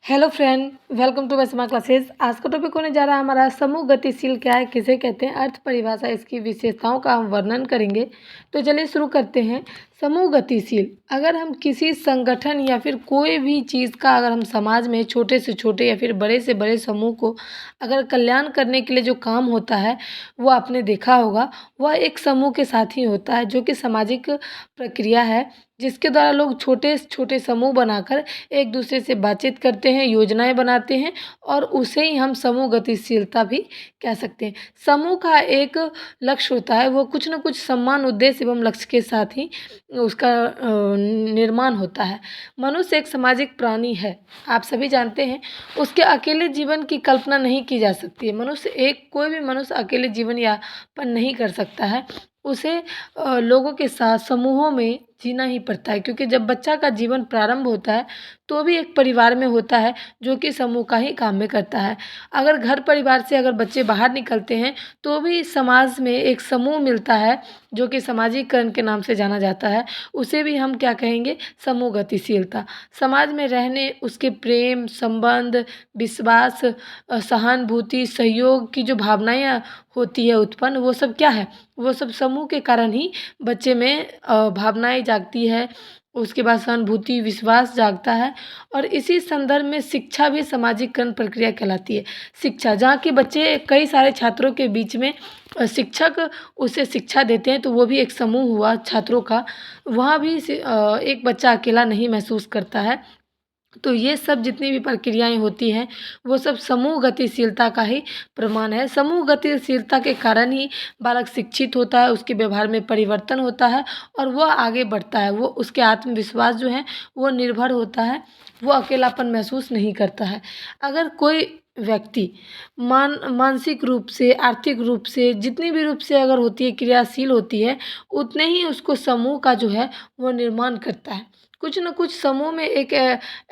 Hello friend, welcome to वैसमा classes. आज का टॉपिक होने जा रहा है हमारा समूह गतिशील क्या है, किसे कहते हैं, अर्थ परिभाषा, इसकी विशेषताओं का हम वर्णन करेंगे। तो चलिए शुरू करते हैं। समूह गतिशील, अगर हम किसी संगठन या फिर कोई भी चीज़ का अगर हम समाज में छोटे से छोटे या फिर बड़े से बड़े समूह को अगर कल्याण करने के लिए जो काम होता है वो आपने देखा होगा, वह एक समूह के साथ ही होता है, जो कि सामाजिक प्रक्रिया है जिसके द्वारा लोग छोटे छोटे समूह बनाकर एक दूसरे से बातचीत करते हैं, योजनाएं बनाते हैं और उसे ही हम समूह गतिशीलता भी कह सकते हैं। समूह का एक लक्ष्य होता है, वो कुछ न कुछ समान उद्देश्य एवं लक्ष्य के साथ ही उसका निर्माण होता है। मनुष्य एक सामाजिक प्राणी है, आप सभी जानते हैं। उसके अकेले जीवन की कल्पना नहीं की जा सकती है। कोई भी मनुष्य अकेले जीवन यापन नहीं कर सकता है। उसे लोगों के साथ समूहों में जीना ही पड़ता है, क्योंकि जब बच्चा का जीवन प्रारंभ होता है तो भी एक परिवार में होता है जो कि समूह का ही काम में करता है। अगर घर परिवार से अगर बच्चे बाहर निकलते हैं तो भी समाज में एक समूह मिलता है जो कि सामाजिकरण के नाम से जाना जाता है। उसे भी हम क्या कहेंगे, समूह गतिशीलता। समाज में रहने उसके प्रेम, संबंध, विश्वास, सहानुभूति, सहयोग की जो भावनाएं होती है उत्पन्न, वो सब क्या है, वो सब समूह के कारण ही बच्चे में भावनाएं जागती है। उसके बाद सहानुभूति, विश्वास जागता है। और इसी संदर्भ में शिक्षा भी सामाजिकरण प्रक्रिया कहलाती है। शिक्षा, जहाँ के बच्चे कई सारे छात्रों के बीच में शिक्षक उसे शिक्षा देते हैं, तो वो भी एक समूह हुआ छात्रों का। वहाँ भी एक बच्चा अकेला नहीं महसूस करता है। तो ये सब जितनी भी प्रक्रियाएं होती हैं वो सब समूह गतिशीलता का ही प्रमाण है। समूह गतिशीलता के कारण ही बालक शिक्षित होता है, उसके व्यवहार में परिवर्तन होता है और वह आगे बढ़ता है। वो उसके आत्मविश्वास जो है वो निर्भर होता है, वो अकेलापन महसूस नहीं करता है। अगर कोई व्यक्ति मानसिक रूप से, आर्थिक रूप से, जितनी भी रूप से अगर होती है, क्रियाशील होती है, उतने ही उसको समूह का जो है वो निर्माण करता है। कुछ न कुछ समूह में एक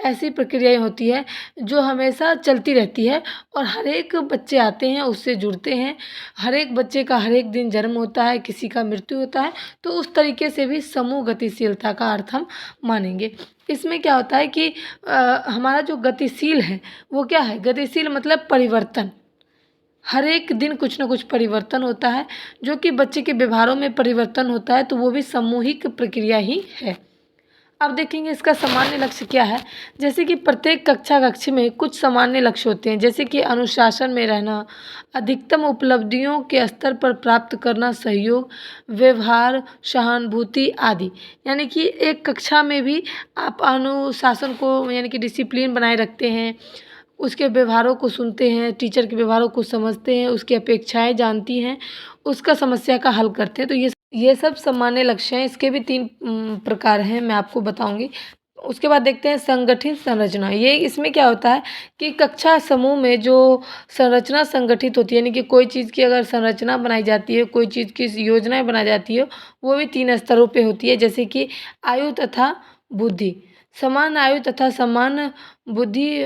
ऐसी प्रक्रियाएं होती है जो हमेशा चलती रहती है और हर एक बच्चे आते हैं, उससे जुड़ते हैं। हर एक बच्चे का हर एक दिन जन्म होता है, किसी का मृत्यु होता है। तो उस तरीके से भी समूह गतिशीलता का अर्थ हम मानेंगे। इसमें क्या होता है कि हमारा जो गतिशील है वो क्या है, गतिशील मतलब परिवर्तन। हर एक दिन कुछ ना कुछ परिवर्तन होता है, जो कि बच्चे के व्यवहारों में परिवर्तन होता है, तो वो भी सामूहिक प्रक्रिया ही है। अब देखेंगे इसका सामान्य लक्ष्य क्या है। जैसे कि प्रत्येक कक्ष में कुछ सामान्य लक्ष्य होते हैं, जैसे कि अनुशासन में रहना, अधिकतम उपलब्धियों के स्तर पर प्राप्त करना, सहयोग, व्यवहार, सहानुभूति आदि। यानी कि एक कक्षा में भी आप अनुशासन को यानी कि डिसिप्लिन बनाए रखते हैं, उसके व्यवहारों को सुनते हैं, टीचर के व्यवहारों को समझते हैं, उसकी अपेक्षाएं जानती हैं, उसका समस्या का हल करते हैं। तो ये सब सामान्य लक्ष्य हैं। इसके भी 3 प्रकार हैं, मैं आपको बताऊंगी। उसके बाद देखते हैं संगठित संरचना। ये इसमें क्या होता है कि कक्षा समूह में जो संरचना संगठित होती है, यानी कि कोई चीज़ की अगर संरचना बनाई जाती है, कोई चीज़ की योजनाएं बनाई जाती है, वो भी 3 स्तरों पे होती है। जैसे कि आयु तथा बुद्धि। समान आयु तथा समान बुद्धि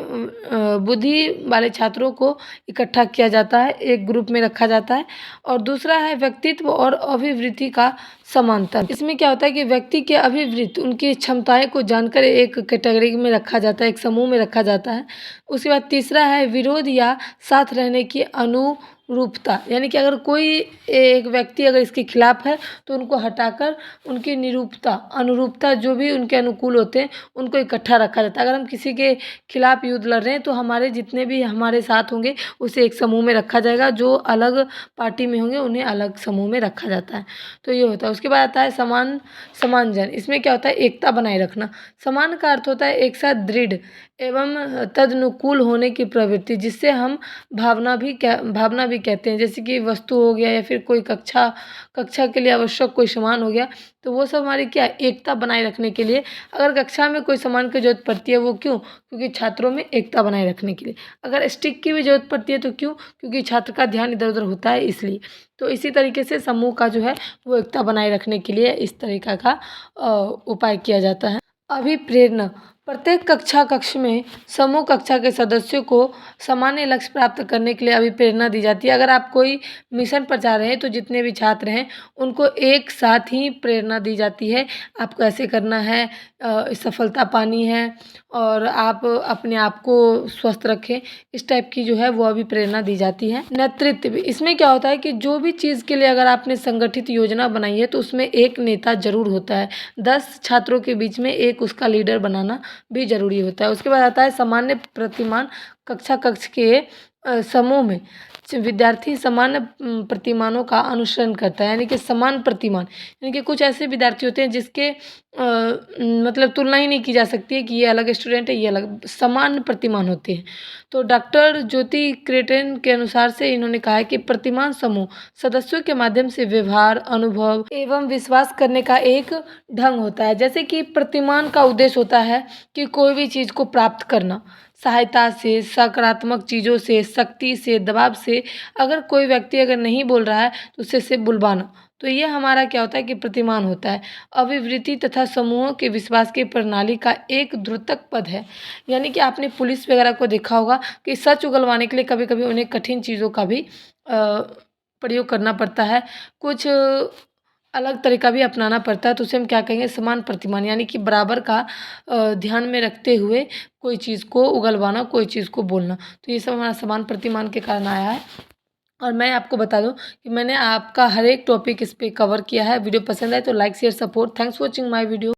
वाले छात्रों को इकट्ठा किया जाता है, एक ग्रुप में रखा जाता है। और दूसरा है व्यक्तित्व और अभिवृद्धि का समांतर। इसमें क्या होता है कि व्यक्ति के अभिवृद्धि, उनकी क्षमताएं को जानकर एक कैटेगरी में रखा जाता है, एक समूह में रखा जाता है। उसके बाद तीसरा है विरोध या साथ रहने की अनुरूपता, यानी कि अगर कोई एक व्यक्ति अगर इसके खिलाफ है तो उनको हटाकर उनकी निरूपता, अनुरूपता, जो भी उनके अनुकूल होते हैं उनको इकट्ठा रखा जाता है। अगर हम किसी के खिलाफ युद्ध लड़ रहे हैं तो हमारे जितने भी हमारे साथ होंगे उसे एक समूह में रखा जाएगा, जो अलग पार्टी में होंगे उन्हें अलग समूह में रखा जाता है। तो ये होता है। उसके बाद आता है समान जन। इसमें क्या होता है, एकता बनाए रखना। समान का अर्थ होता है एक साथ दृढ़ एवं तदनुकूल होने की प्रवृत्ति, जिससे हम भावना भी कहते हैं। जैसे कि वस्तु हो गया या फिर कोई कक्षा के लिए आवश्यक कोई सामान हो गया, तो वो सब हमारी क्या, एकता बनाए रखने के लिए। अगर कक्षा में कोई सामान की जरूरत पड़ती है, वो क्यों, क्योंकि छात्रों में एकता बनाए रखने के लिए। अगर स्टिक की भी जरूरत पड़ती है तो क्यों, क्योंकि छात्र का ध्यान इधर उधर होता है, इसलिए। तो इसी तरीके से समूह का जो है वो एकता बनाए रखने के लिए इस तरीका का उपाय किया जाता है। अभिप्रेरणा, प्रत्येक कक्षा कक्ष में समूह कक्षा के सदस्यों को सामान्य लक्ष्य प्राप्त करने के लिए अभिप्रेरणा दी जाती है। अगर आप कोई मिशन पर जा रहे हैं तो जितने भी छात्र हैं उनको एक साथ ही प्रेरणा दी जाती है, आपको ऐसे करना है, सफलता पानी है और आप अपने आप को स्वस्थ रखें, इस टाइप की जो है वो अभिप्रेरणा दी जाती है। नेतृत्व भी, इसमें क्या होता है कि जो भी चीज़ के लिए अगर आपने संगठित योजना बनाई है तो उसमें एक नेता जरूर होता है। 10 छात्रों के बीच में एक उसका लीडर बनाना भी जरूरी होता है। उसके बाद आता है सामान्य प्रतिमान। कक्षा कक्ष के समूह में विद्यार्थी सामान्य प्रतिमानों का अनुसरण करता है, यानी कि समान प्रतिमान, यानी कि कुछ ऐसे विद्यार्थी होते हैं जिसके मतलब तुलना ही नहीं की जा सकती है कि ये अलग स्टूडेंट है, ये अलग, समान प्रतिमान होते हैं। तो डॉक्टर ज्योति क्रेटन के अनुसार से इन्होंने कहा है कि प्रतिमान समूह सदस्यों के माध्यम से व्यवहार, अनुभव एवं विश्वास करने का एक ढंग होता है। जैसे कि प्रतिमान का उद्देश्य होता है कि कोई भी चीज़ को प्राप्त करना, सहायता से, सकारात्मक चीज़ों से, शक्ति से, दबाव से। अगर कोई व्यक्ति अगर नहीं बोल रहा है तो उसे बुलवाना, तो ये हमारा क्या होता है कि प्रतिमान होता है। अभिवृत्ति तथा समूहों के विश्वास की प्रणाली का एक द्योतक पद है, यानी कि आपने पुलिस वगैरह को देखा होगा कि सच उगलवाने के लिए कभी कभी उन्हें कठिन चीज़ों का भी प्रयोग करना पड़ता है, कुछ अलग तरीका भी अपनाना पड़ता है, तो उसे हम क्या कहेंगे, समान प्रतिमान, यानी कि बराबर का ध्यान में रखते हुए कोई चीज़ को उगलवाना, कोई चीज़ को बोलना। तो ये सब हमारा समान प्रतिमान के कारण आया है। और मैं आपको बता दूं कि मैंने आपका हर एक टॉपिक इस पे कवर किया है। वीडियो पसंद आए तो like share support. Thanks for watching my video.